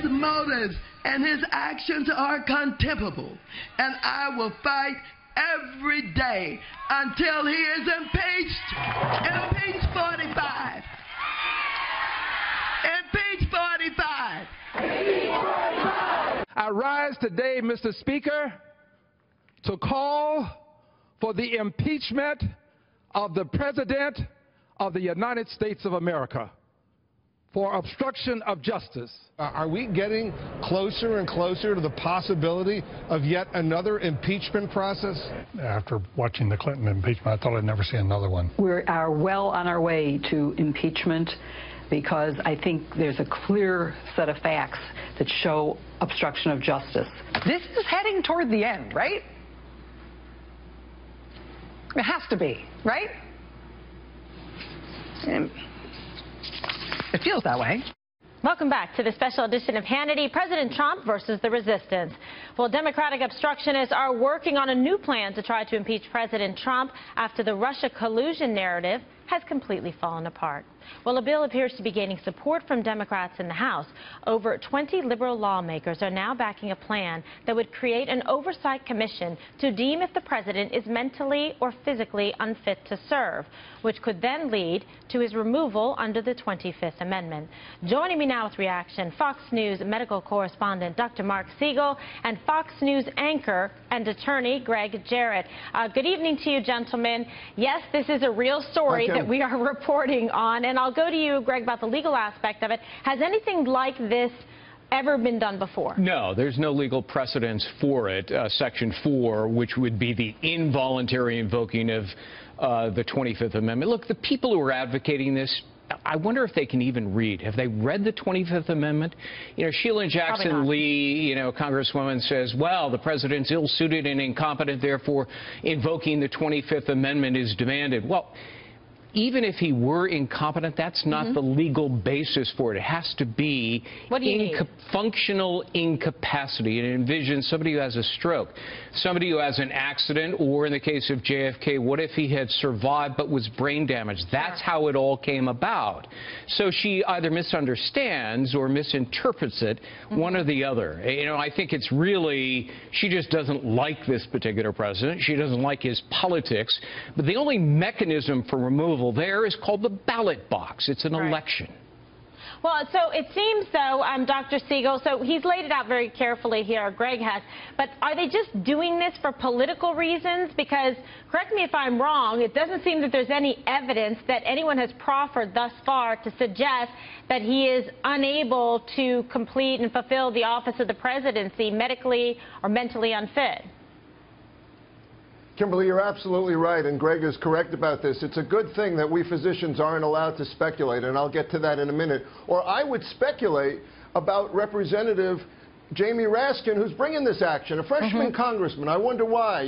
His motives and his actions are contemptible, and I will fight every day until he is impeached. Impeach 45. Impeach 45. I rise today, Mr. Speaker, to call for the impeachment of the President of the United States of America for obstruction of justice. Are we getting closer and closer to the possibility of yet another impeachment process? After watching the Clinton impeachment, I thought I'd never see another one. We are well on our way to impeachment because I think there's a clear set of facts that show obstruction of justice. This is heading toward the end, right? It has to be, right? It feels that way. Welcome back to the special edition of Hannity, President Trump versus the resistance. Well, Democratic obstructionists are working on a new plan to try to impeach President Trump after the Russia collusion narrative has completely fallen apart. Well, a bill appears to be gaining support from Democrats in the House. Over 20 liberal lawmakers are now backing a plan that would create an oversight commission to deem if the president is mentally or physically unfit to serve, which could then lead to his removal under the 25th Amendment. Joining me now with reaction, Fox News medical correspondent Dr. Marc Siegel and Fox News anchor and attorney Gregg Jarrett. Good evening to you, gentlemen. Yes, this is a real story that we are reporting on, and I'll go to you, Gregg, about the legal aspect of it. Has anything like this ever been done before? No, there's no legal precedence for it. Section 4, which would be the involuntary invoking of the 25th Amendment. Look, the people who are advocating this, I wonder if they can even read. Have they read the 25th Amendment? You know, Sheila Jackson Lee, Congresswoman, says, well, the president's ill-suited and incompetent, therefore invoking the 25th Amendment is demanded. Well, even if he were incompetent, that's not the legal basis for it. It has to be functional incapacity. And envision somebody who has a stroke, somebody who has an accident, or in the case of JFK, what if he had survived but was brain damaged? That's how it all came about. So she either misunderstands or misinterprets it, one or the other. I think it's really, she just doesn't like this particular president. She doesn't like his politics. But the only mechanism for removal there is called the ballot box. It's an election. Well, so it seems, though, Dr. Siegel, so he's laid it out very carefully here, Gregg has, but are they just doing this for political reasons? Because, correct me if I'm wrong, it doesn't seem that there's any evidence that anyone has proffered thus far to suggest that he is unable to complete and fulfill the office of the presidency medically or mentally unfit. Kimberly, you're absolutely right, and Gregg is correct about this. It's a good thing that we physicians aren't allowed to speculate, and I'll get to that in a minute. Or I would speculate about Representative Jamie Raskin, who's bringing this action, a freshman congressman. I wonder why.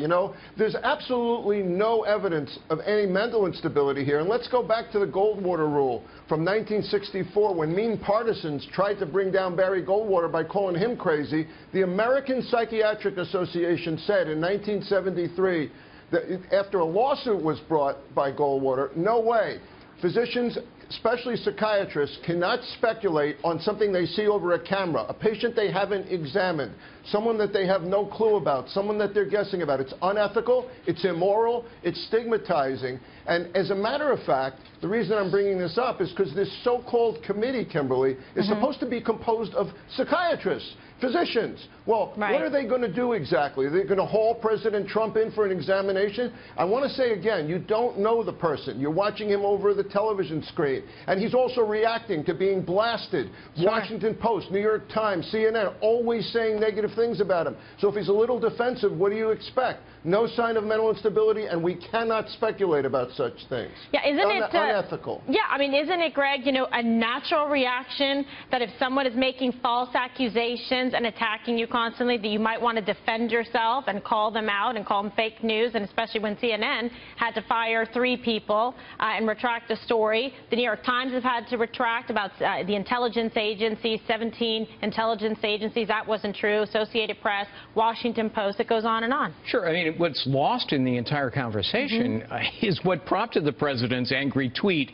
There's absolutely no evidence of any mental instability here. And let's go back to the Goldwater rule from 1964, when mean partisans tried to bring down Barry Goldwater by calling him crazy. The American Psychiatric Association said in 1973 that after a lawsuit was brought by Goldwater, no way. Physicians, especially psychiatrists, cannot speculate on something they see over a camera, a patient they haven't examined, someone that they have no clue about, someone that they're guessing about. It's unethical, it's immoral, it's stigmatizing. And as a matter of fact, the reason I'm bringing this up is because this so-called committee, Kimberly, is supposed to be composed of psychiatrists, physicians. Well, what are they going to do exactly? Are they going to haul President Trump in for an examination? I want to say again, you don't know the person. You're watching him over the television screen. And he's also reacting to being blasted. Washington Post, New York Times, CNN, always saying negative things about him. So if he's a little defensive, what do you expect? No sign of mental instability, and we cannot speculate about such things. Yeah, isn't it unethical? Yeah, I mean, isn't it, Gregg, a natural reaction that if someone is making false accusations and attacking you constantly, that you might want to defend yourself and call them out and call them fake news, and especially when CNN had to fire 3 people and retract a story. The New York Times has had to retract about the intelligence agencies, 17 intelligence agencies. That wasn't true. Associated Press, Washington Post, it goes on and on. Sure. I mean, what's lost in the entire conversation is what prompted the president's angry tweet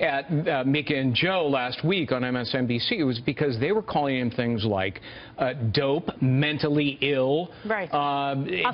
at Mika and Joe last week on MSNBC, it was because they were calling him things like dope, mentally ill, right.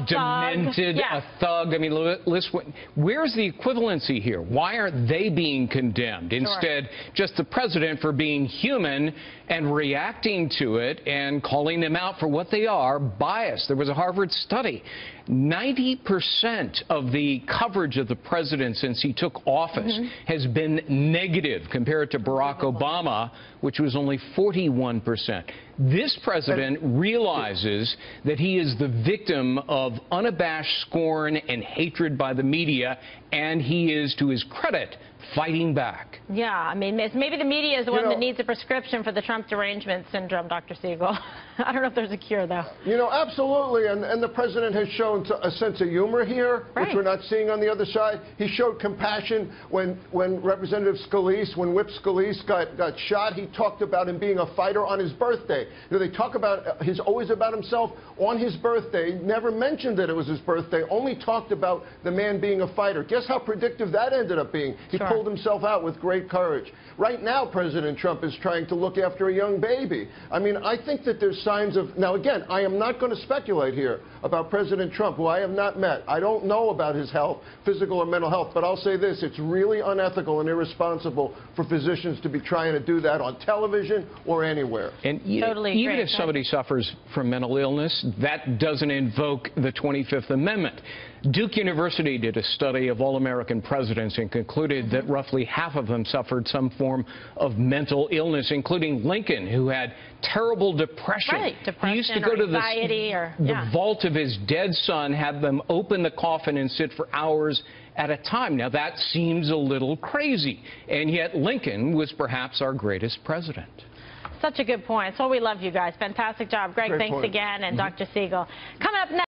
Demented, a thug. I mean, listen, where's the equivalency here? Why aren't they being condemned? Instead, just the president for being human and reacting to it and calling them out for what they are, biased. There was a Harvard study. 90% of the coverage of the president since he took office has been negative compared to Barack Obama, which was only 41%. This president realizes that he is the victim of unabashed scorn and hatred by the media, and he is, to his credit, fighting back. Yeah, I mean, maybe the media is the one that needs a prescription for the Trump derangement syndrome, Dr. Siegel. I don't know if there's a cure, though. You know, absolutely, and the president has shown a sense of humor here, which we're not seeing on the other side. He showed compassion when Representative Scalise, when Whip Scalise got shot. He talked about him being a fighter on his birthday. You know, they talk about he's always about himself on his birthday. Never mentioned that it was his birthday. Only talked about the man being a fighter. Guess how predictive that ended up being? He pulled himself out with great courage. Right now, President Trump is trying to look after a young baby. I mean, I think that there's signs of... Now, again, I am not going to speculate here about President Trump, who I have not met. I don't know about his health, physical or mental health, but I'll say this. It's really unethical and irresponsible for physicians to be trying to do that on television or anywhere. And even if somebody suffers from mental illness, that doesn't invoke the 25th Amendment. Duke University did a study of all American presidents and concluded that roughly half of them suffered some form of mental illness, including Lincoln, who had terrible depression. Right, depression, he used to go to the vault of his dead son, have them open the coffin and sit for hours at a time. Now, that seems a little crazy, and yet Lincoln was perhaps our greatest president. Such a good point. So we love you guys. Fantastic job. Greg, thanks again, and Dr. Siegel. Coming up next.